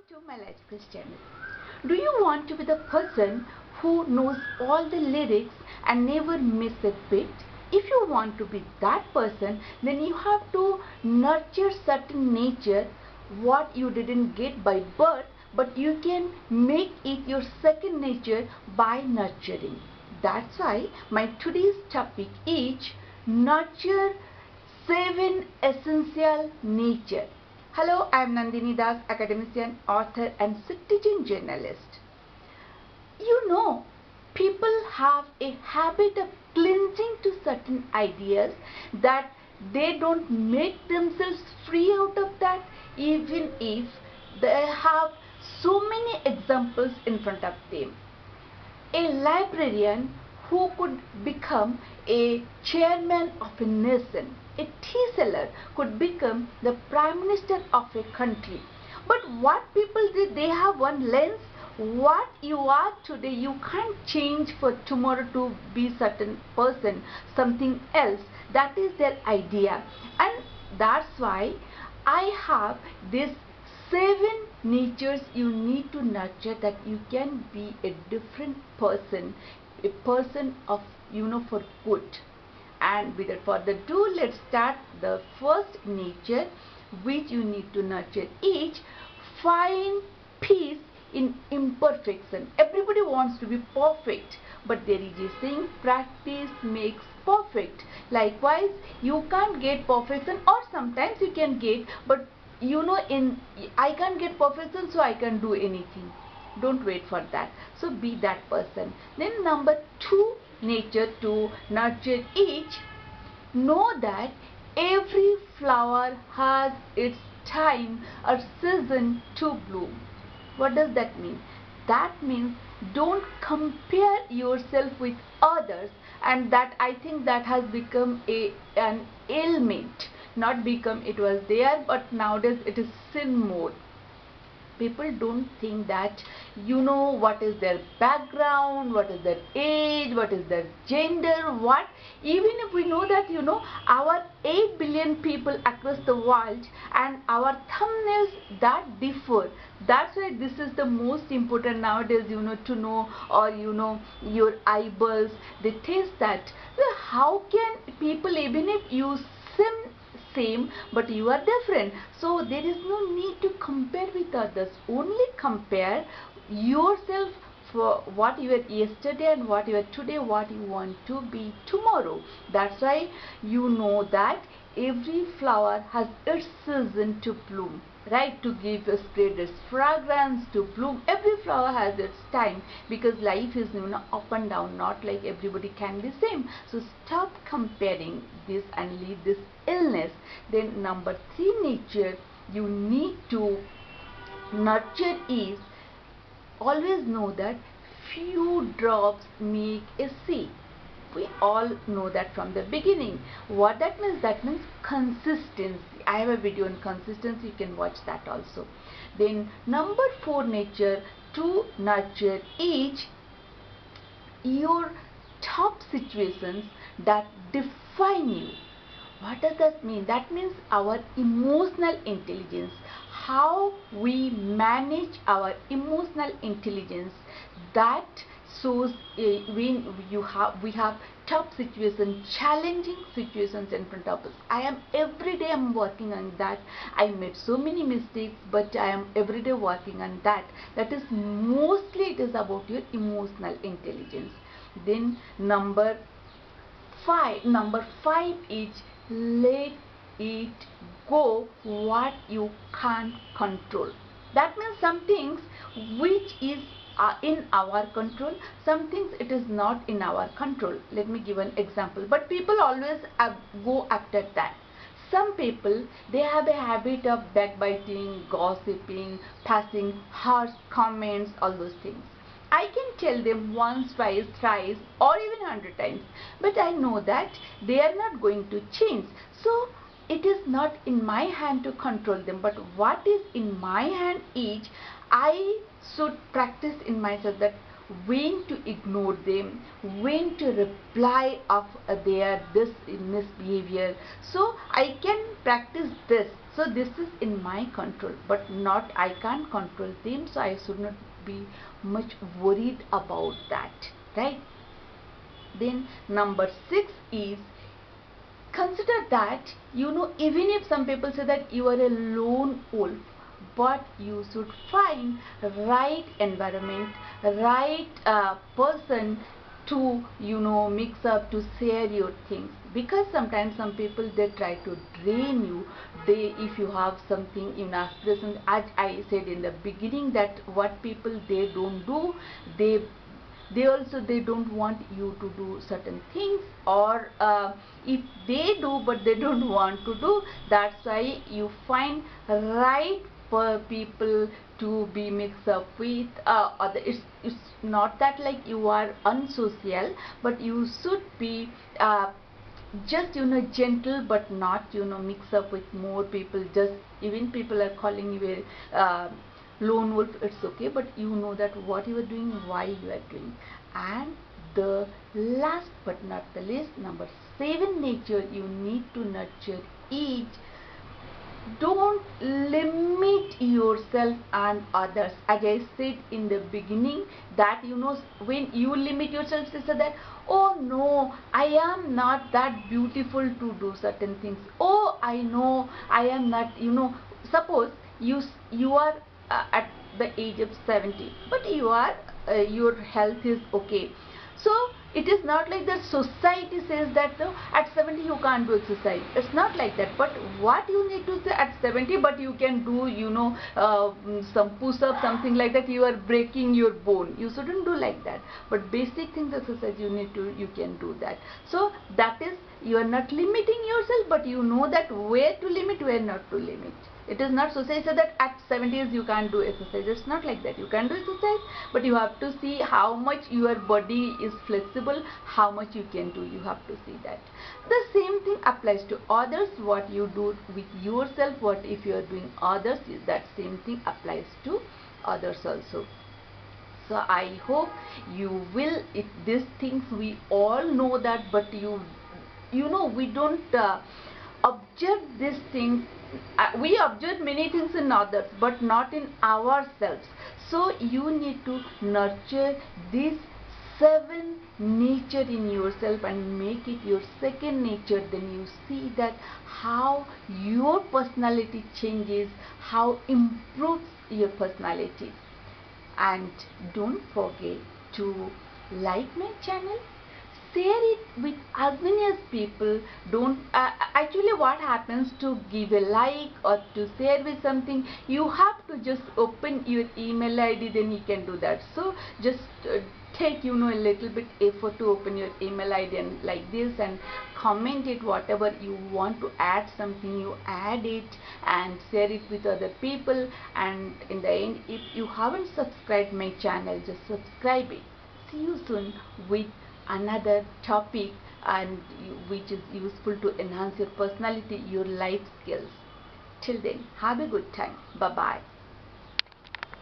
to my life quiz channel. Do you want to be the person who knows all the lyrics and never miss a beat? If you want to be that person, then you have to nurture certain nature what you didn't get by birth, but you can make it your second nature by nurturing. That's why my today's topic is nurture 7 essential nature. Hello, I am Nandini Das, academician, author and citizen journalist. You know, people have a habit of clinging to certain ideas that they don't make themselves free out of that, even if they have so many examples in front of them. A librarian who could become a chairman of a nation. A tea seller could become the prime minister of a country. But what people did, they have one lens. What you are today, you can't change for tomorrow to be certain person, something else. That is their idea. And that's why I have this 7 natures you need to nurture, that you can be a different person, a person of, for good. And without further ado, let's start. The first nature which you need to nurture is find peace in imperfection. Everybody wants to be perfect, but there is a saying, practice makes perfect. Likewise, you can't get perfection, or sometimes you can get, but I can't get perfection, so I can do anything. Don't wait for that. So be that person. Then number 2 nature to nurture each, know that every flower has its time or season to bloom. What does that mean? That means don't compare yourself with others, and that I think that has become an ailment. Not become, it was there, but nowadays it is sin mode. People don't think that what is their background, what is their age, what is their gender, what, even if we know that our 8 billion people across the world, and our thumbnails that differ. That's why this is the most important nowadays, to know, or your eyeballs, they taste that. Well, how can people, even if you same, but you are different, so there is no need to compare with others. Only compare yourself for what you were yesterday and what you are today, what you want to be tomorrow. That's why that every flower has its season to bloom, right? To give a spread its fragrance, to bloom. Every flower has its time, because life is up and down, not like everybody can be same. So stop comparing this and leave this illness. Then number 3 nature you need to nurture is, always know that few drops make a sea. We all know that from the beginning. What that means? That means consistency. I have a video on consistency, you can watch that also. Then number 4 nature to nurture is your top situations that define you. What does that mean? That means our emotional intelligence, how we manage our emotional intelligence. That shows when we have tough situations, challenging situations in front of us. Every day I'm working on that. I made so many mistakes, but I am every day working on that. That is mostly, it is about your emotional intelligence. Then number 5 is let it go what you can't control. That means some things which is in our control, some things it is not in our control. Let me give an example, but people always go after that. Some people, they have a habit of backbiting, gossiping, passing harsh comments, all those things. I can tell them once, twice, thrice, or even 100 times, but I know that they are not going to change. So it is not in my hand to control them, but what is in my hand is I should practice in myself that when to ignore them, when to reply of their this misbehavior. So I can practice this. So this is in my control, but not I can't control them, so I should not be much worried about that, right? Then number 6 is, consider that, even if some people say that you are a lone wolf, but you should find right environment, right person to mix up, to share your things. Because sometimes some people, they try to drain you. They, if you have something in aspiration, as I said in the beginning, that what people they don't do, they also, they don't want you to do certain things, or if they do but they don't want to do. That's why you find right for people to be mixed up with. It's not that like you are unsocial, but you should be just gentle, but not mix up with more people. Just, even people are calling you a lone wolf, it's okay, but you know that what you are doing, why you are doing. And the last but not the least, number 7 nature you need to nurture is, don't limit yourself and others. As I said in the beginning, that when you limit yourself, you say that, oh no, I am not that beautiful to do certain things. Oh, I know I am not, suppose you are at the age of 70, but you are your health is okay. So it is not like that society says that no, at 70 you can't do exercise. It's not like that. But what you need to say, at 70 but you can do some push-up, something like that, you are breaking your bone. You shouldn't do like that. But basic things, exercise, you can do that. So that is, you are not limiting yourself, but you know that where to limit, where not to limit. It is not society says that at 70s you can't do exercise. It's not like that. You can do exercise, but you have to see how much your body is flexible, how much you can do. You have to see that. The same thing applies to others. What you do with yourself, what if you are doing others, that same thing applies to others also. So I hope you will, these things we all know that, but we don't observe these things. We observe many things in others, but not in ourselves. So you need to nurture these 7 nature in yourself and make it your second nature. Then you see that how your personality changes, how improves your personality. And don't forget to like my channel, share it with as many as people. Don't actually, what happens, to give a like or to share with something, you have to just open your email ID, then you can do that. So just take a little bit effort to open your email ID and like this, and comment it, whatever you want to add something, you add it and share it with other people. And in the end, if you haven't subscribed my channel, just subscribe it. See you soon with another topic, and which is useful to enhance your personality, your life skills. Till then, have a good time. Bye bye.